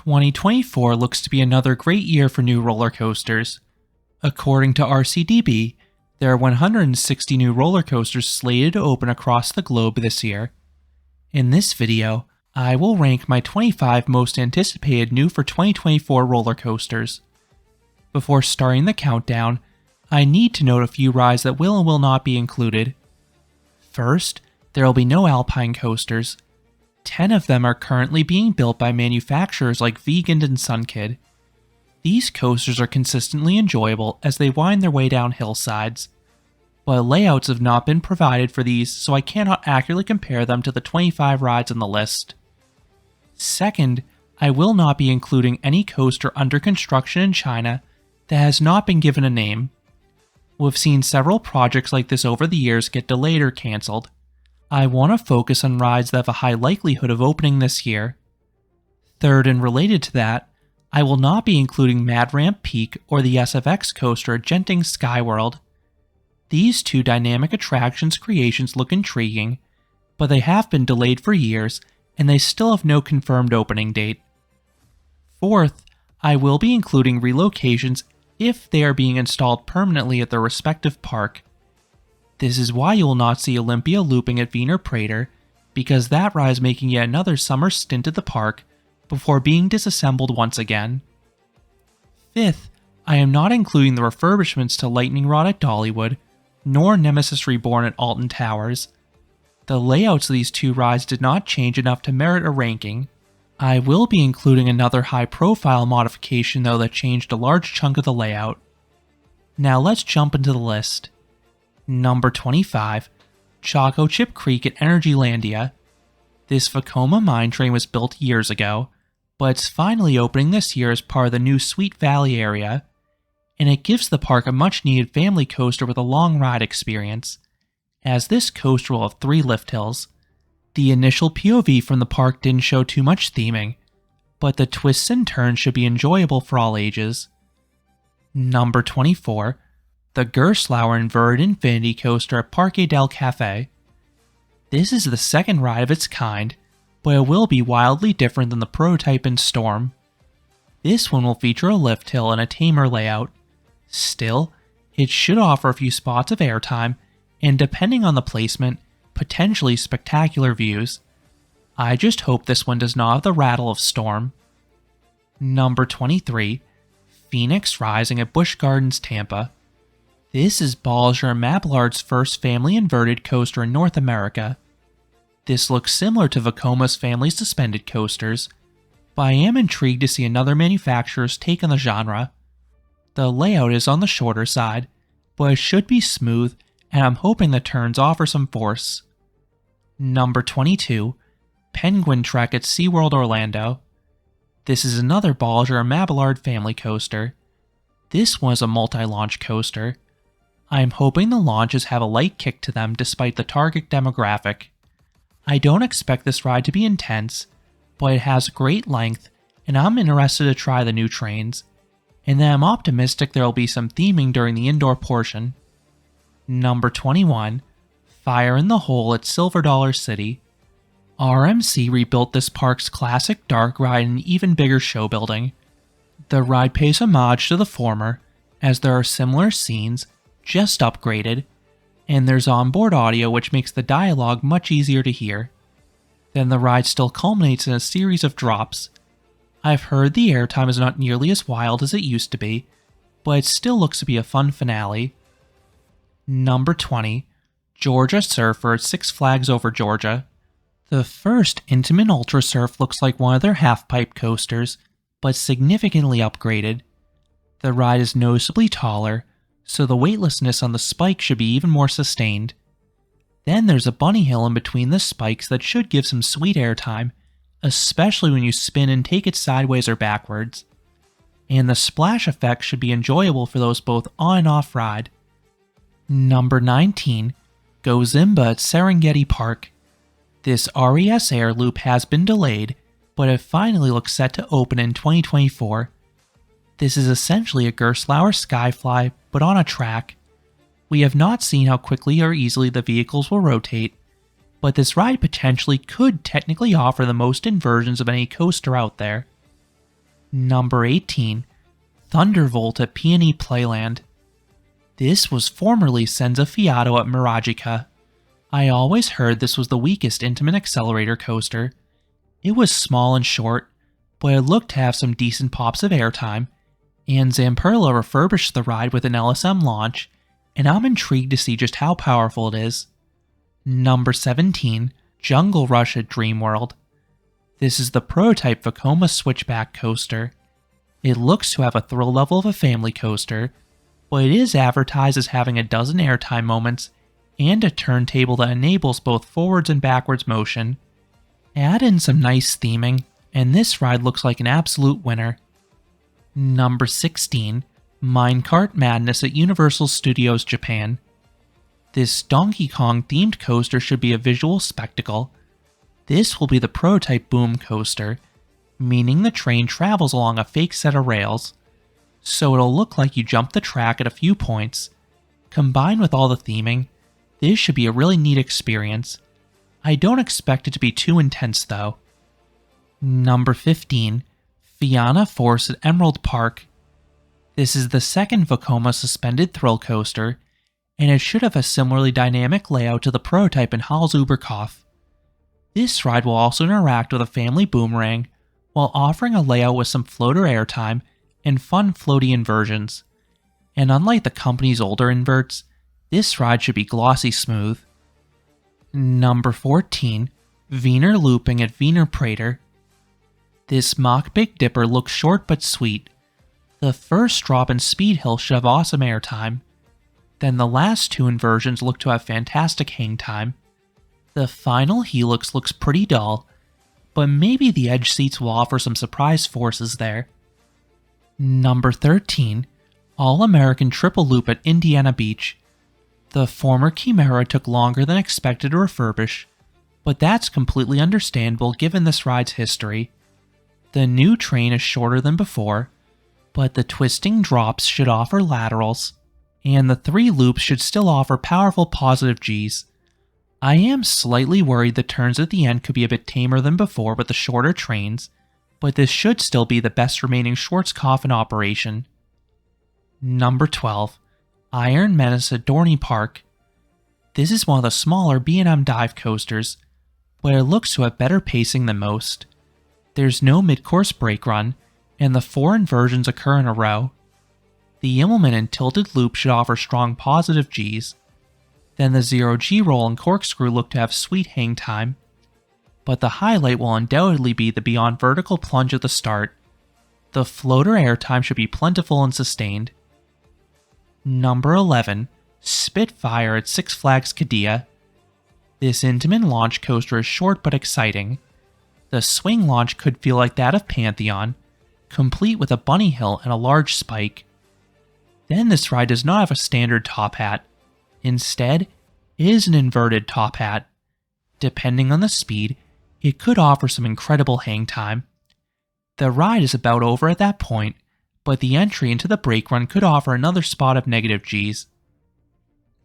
2024 looks to be another great year for new roller coasters. According to RCDB, there are 160 new roller coasters slated to open across the globe this year. In this video, I will rank my 25 most anticipated new for 2024 roller coasters. Before starting the countdown, I need to note a few rides that will and will not be included. First, there will be no Alpine coasters. 10 of them are currently being built by manufacturers like Vegan and Sunkid. These coasters are consistently enjoyable as they wind their way down hillsides, but layouts have not been provided for these, so I cannot accurately compare them to the 25 rides on the list. Second, I will not be including any coaster under construction in China that has not been given a name. We've seen several projects like this over the years get delayed or cancelled. I want to focus on rides that have a high likelihood of opening this year. Third, and related to that, I will not be including Mad Ramp Peak or the SFX coaster at Genting Skyworld. These two dynamic attractions creations look intriguing, but they have been delayed for years and they still have no confirmed opening date. Fourth, I will be including relocations if they are being installed permanently at their respective park. This is why you will not see Olympia looping at Wiener Prater, because that ride is making yet another summer stint at the park before being disassembled once again. Fifth, I am not including the refurbishments to Lightning Rod at Dollywood, nor Nemesis Reborn at Alton Towers. The layouts of these two rides did not change enough to merit a ranking. I will be including another high-profile modification though that changed a large chunk of the layout. Now let's jump into the list. Number 25, Choco Chip Creek at Energylandia. This Vekoma mine train was built years ago, but it's finally opening this year as part of the new Sweet Valley area, and it gives the park a much-needed family coaster with a long ride experience, as this coaster will have 3 lift hills. The initial POV from the park didn't show too much theming, but the twists and turns should be enjoyable for all ages. Number 24, the Gerstlauer Inverted Infinity Coaster at Parque del Cafe. This is the second ride of its kind, but it will be wildly different than the prototype in Storm. This one will feature a lift hill and a tamer layout. Still, it should offer a few spots of airtime, and depending on the placement, potentially spectacular views. I just hope this one does not have the rattle of Storm. Number 23, Phoenix Rising at Busch Gardens Tampa. This is Balzer and Mabillard's first family inverted coaster in North America. This looks similar to Vekoma's family suspended coasters, but I am intrigued to see another manufacturer's take on the genre. The layout is on the shorter side, but it should be smooth, and I'm hoping the turns offer some force. Number 22, Penguin Trek at SeaWorld Orlando. This is another Balzer and Mabillard family coaster. This one is a multi-launch coaster. I am hoping the launches have a light kick to them despite the target demographic. I don't expect this ride to be intense, but it has great length, and I'm interested to try the new trains, and then I'm optimistic there will be some theming during the indoor portion. Number 21, Fire in the Hole at Silver Dollar City. RMC rebuilt this park's classic dark ride in an even bigger show building. The ride pays homage to the former, as there are similar scenes, just upgraded, and there's onboard audio which makes the dialogue much easier to hear. Then the ride still culminates in a series of drops. I've heard the airtime is not nearly as wild as it used to be, but it still looks to be a fun finale. Number 20, Georgia Surfer at Six Flags Over Georgia. The first Intamin Ultra Surf looks like one of their half-pipe coasters, but significantly upgraded. The ride is noticeably taller, so the weightlessness on the spike should be even more sustained. Then there's a bunny hill in between the spikes that should give some sweet airtime, especially when you spin and take it sideways or backwards. And the splash effect should be enjoyable for those both on and off ride. Number 19, Go Zimba at Serengeti Park. This RES Air loop has been delayed, but it finally looks set to open in 2024. This is essentially a Gerstlauer Skyfly, but on a track. We have not seen how quickly or easily the vehicles will rotate, but this ride potentially could technically offer the most inversions of any coaster out there. Number 18. Thunderbolt at Peony Playland. This was formerly Senza Fiato at Miragica. I always heard this was the weakest Intamin accelerator coaster. It was small and short, but it looked to have some decent pops of airtime, and Zamperla refurbished the ride with an LSM launch, and I'm intrigued to see just how powerful it is. Number 17. Jungle Rush at Dreamworld. This is the prototype Vekoma Switchback coaster. It looks to have a thrill level of a family coaster, but it is advertised as having a dozen airtime moments and a turntable that enables both forwards and backwards motion. Add in some nice theming, and this ride looks like an absolute winner. Number 16. Minecart Madness at Universal Studios Japan. This Donkey Kong themed coaster should be a visual spectacle. This will be the prototype boom coaster, meaning the train travels along a fake set of rails, so it'll look like you jump the track at a few points. Combined with all the theming, this should be a really neat experience. I don't expect it to be too intense though. Number 15. Fiana Force at Emerald Park. This is the second Vekoma suspended thrill coaster, and it should have a similarly dynamic layout to the prototype in Hals Oberkampf. This ride will also interact with a family boomerang, while offering a layout with some floater airtime and fun floaty inversions. And unlike the company's older inverts, this ride should be glossy smooth. Number 14. Wiener Looping at Wiener Prater. This Mack Big Dipper looks short but sweet. The first drop in Speed Hill should have awesome airtime. Then the last two inversions look to have fantastic hang time. The final helix looks pretty dull, but maybe the edge seats will offer some surprise forces there. Number 13. AllAmerican Triple Loop at Indiana Beach. The former Chimera took longer than expected to refurbish, but that's completely understandable given this ride's history. The new train is shorter than before, but the twisting drops should offer laterals, and the 3 loops should still offer powerful positive Gs. I am slightly worried the turns at the end could be a bit tamer than before with the shorter trains, but this should still be the best remaining Schwarzkopf in operation. Number 12. Iron Menace at Dorney Park. This is one of the smaller B&M dive coasters, but it looks to have better pacing than most. There's no mid-course brake run, and the 4 inversions occur in a row. The Immelman and tilted loop should offer strong positive Gs. Then the 0G roll and corkscrew look to have sweet hang time. But the highlight will undoubtedly be the beyond vertical plunge at the start. The floater airtime should be plentiful and sustained. Number 11. Spitfire at Six Flags Qiddiya. This Intamin launch coaster is short but exciting. The swing launch could feel like that of Pantheon, complete with a bunny hill and a large spike. Then this ride does not have a standard top hat. Instead, it is an inverted top hat. Depending on the speed, it could offer some incredible hang time. The ride is about over at that point, but the entry into the brake run could offer another spot of negative Gs.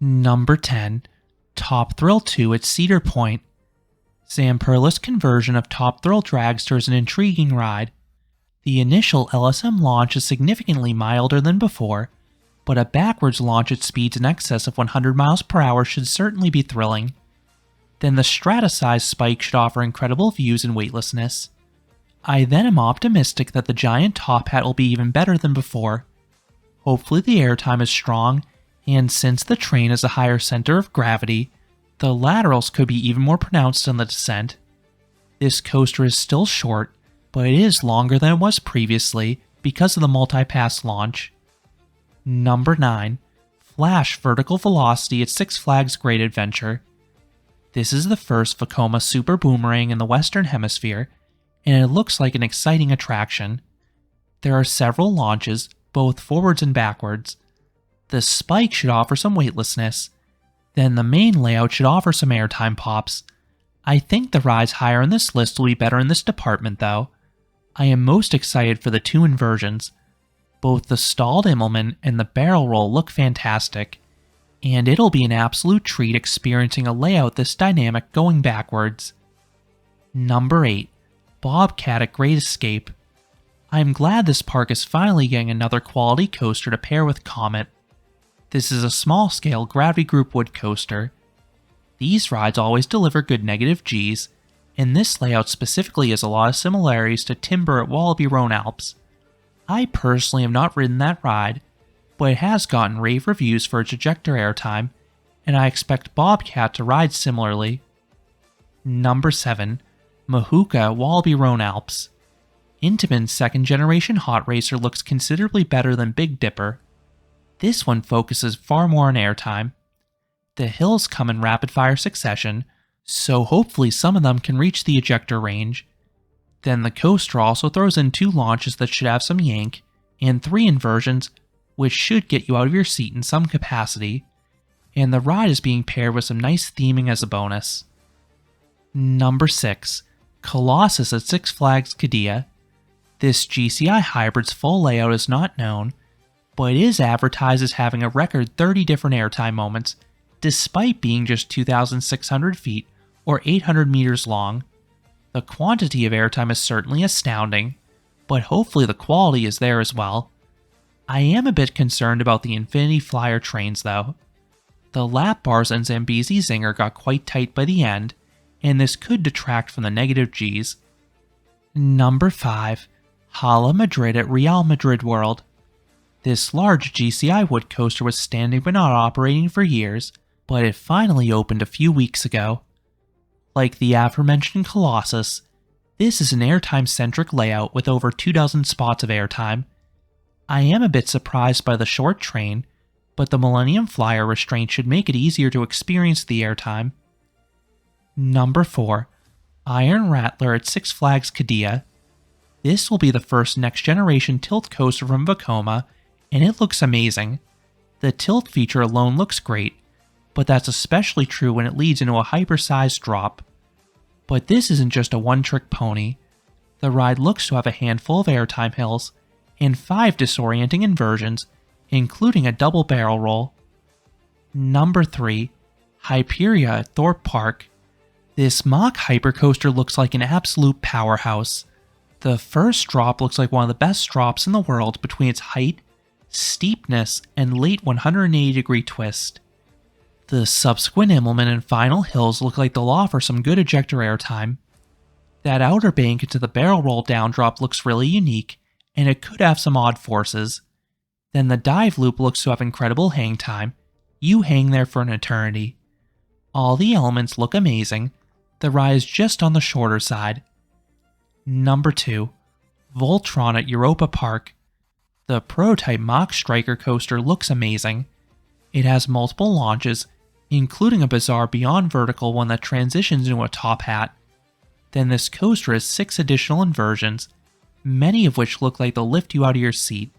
Number 10. Top Thrill 2 at Cedar Point. Zamperla's conversion of Top Thrill Dragster is an intriguing ride. The initial LSM launch is significantly milder than before, but a backwards launch at speeds in excess of 100 miles per hour should certainly be thrilling. Then the strata-sized spike should offer incredible views and weightlessness. I then am optimistic that the giant top hat will be even better than before. Hopefully the airtime is strong, and since the train has a higher center of gravity, the laterals could be even more pronounced in the descent. This coaster is still short, but it is longer than it was previously because of the multi-pass launch. Number 9. Flash Vertical Velocity at Six Flags Great Adventure. This is the first Vekoma Super Boomerang in the Western Hemisphere, and it looks like an exciting attraction. There are several launches, both forwards and backwards. The spike should offer some weightlessness. Then the main layout should offer some airtime pops. I think the rides higher on this list will be better in this department though. I am most excited for the 2 inversions. Both the stalled Immelman and the barrel roll look fantastic, and it'll be an absolute treat experiencing a layout this dynamic going backwards. Number 8. Bobcat at Great Escape. I'm glad this park is finally getting another quality coaster to pair with Comet. This is a small-scale gravity group wood coaster. These rides always deliver good negative Gs, and this layout specifically has a lot of similarities to Timber at Wallaby Roan Alps. I personally have not ridden that ride, but it has gotten rave reviews for its ejector airtime, and I expect Bobcat to ride similarly. Number 7. Mahuka at Wallaby Roan Alps. Intamin's second generation hot racer looks considerably better than Big Dipper. This one focuses far more on airtime. The hills come in rapid fire succession, so hopefully some of them can reach the ejector range. Then the coaster also throws in 2 launches that should have some yank, and 3 inversions, which should get you out of your seat in some capacity, and the ride is being paired with some nice theming as a bonus. Number 6. Colossus at Six Flags Qiddiya. This GCI hybrid's full layout is not known, but it is advertised as having a record 30 different airtime moments, despite being just 2,600 feet or 800 meters long. The quantity of airtime is certainly astounding, but hopefully the quality is there as well. I am a bit concerned about the Infinity Flyer trains though. The lap bars and Zambezi Zinger got quite tight by the end, and this could detract from the negative Gs. Number 5. Hala Madrid at Real Madrid World. This large GCI wood coaster was standing but not operating for years, but it finally opened a few weeks ago. Like the aforementioned Colossus, this is an airtime-centric layout with over 24 spots of airtime. I am a bit surprised by the short train, but the Millennium Flyer restraint should make it easier to experience the airtime. Number 4. Iron Rattler at Six Flags Qiddiya. This will be the first next-generation tilt coaster from Vekoma, and it looks amazing. The tilt feature alone looks great, but that's especially true when it leads into a hyper-sized drop. But this isn't just a one-trick pony. The ride looks to have a handful of airtime hills, and 5 disorienting inversions, including a double barrel roll. Number 3. Hyperia at Thorpe Park. This Mack hypercoaster looks like an absolute powerhouse. The first drop looks like one of the best drops in the world between its height, steepness, and late 180-degree twist. The subsequent Immelman and final hills look like they'll offer some good ejector airtime. That outer bank into the barrel roll down drop looks really unique, and it could have some odd forces. Then the dive loop looks to have incredible hang time. You hang there for an eternity. All the elements look amazing. The ride is just on the shorter side. Number 2. Voltron at Europa Park. The prototype Mack Striker coaster looks amazing. It has multiple launches, including a bizarre beyond vertical one that transitions into a top hat. Then this coaster has 6 additional inversions, many of which look like they'll lift you out of your seat.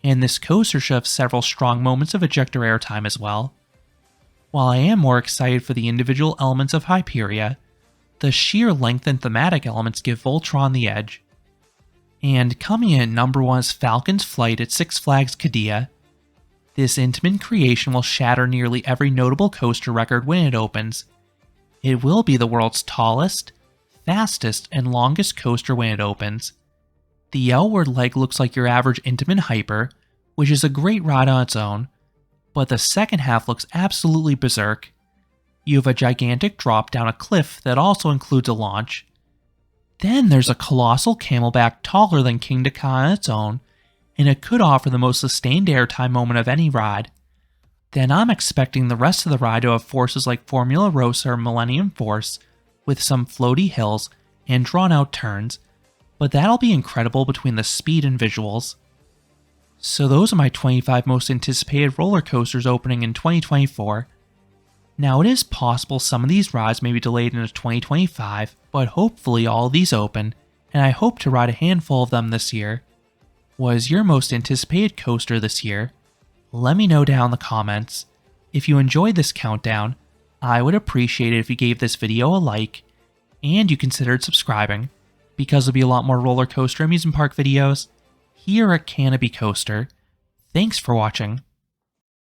And this coaster should have several strong moments of ejector airtime as well. While I am more excited for the individual elements of Hyperia, the sheer length and thematic elements give Voltron the edge. And coming in at number 1 is Falcons Flight at Six Flags Qiddiya. This Intamin creation will shatter nearly every notable coaster record when it opens. It will be the world's tallest, fastest, and longest coaster when it opens. The outward leg looks like your average Intamin Hyper, which is a great ride on its own, but the second half looks absolutely berserk. You have a gigantic drop down a cliff that also includes a launch. Then there's a colossal camelback taller than King Dakar on its own, and it could offer the most sustained airtime moment of any ride. Then I'm expecting the rest of the ride to have forces like Formula Rossa or Millennium Force, with some floaty hills and drawn-out turns, but that'll be incredible between the speed and visuals. So those are my 25 most anticipated roller coasters opening in 2024. Now it is possible some of these rides may be delayed into 2025, but hopefully all of these open, and I hope to ride a handful of them this year. What is your most anticipated coaster this year? Let me know down in the comments. If you enjoyed this countdown, I would appreciate it if you gave this video a like, and you considered subscribing, because there'll be a lot more roller coaster amusement park videos here at Canopy Coaster. Thanks for watching.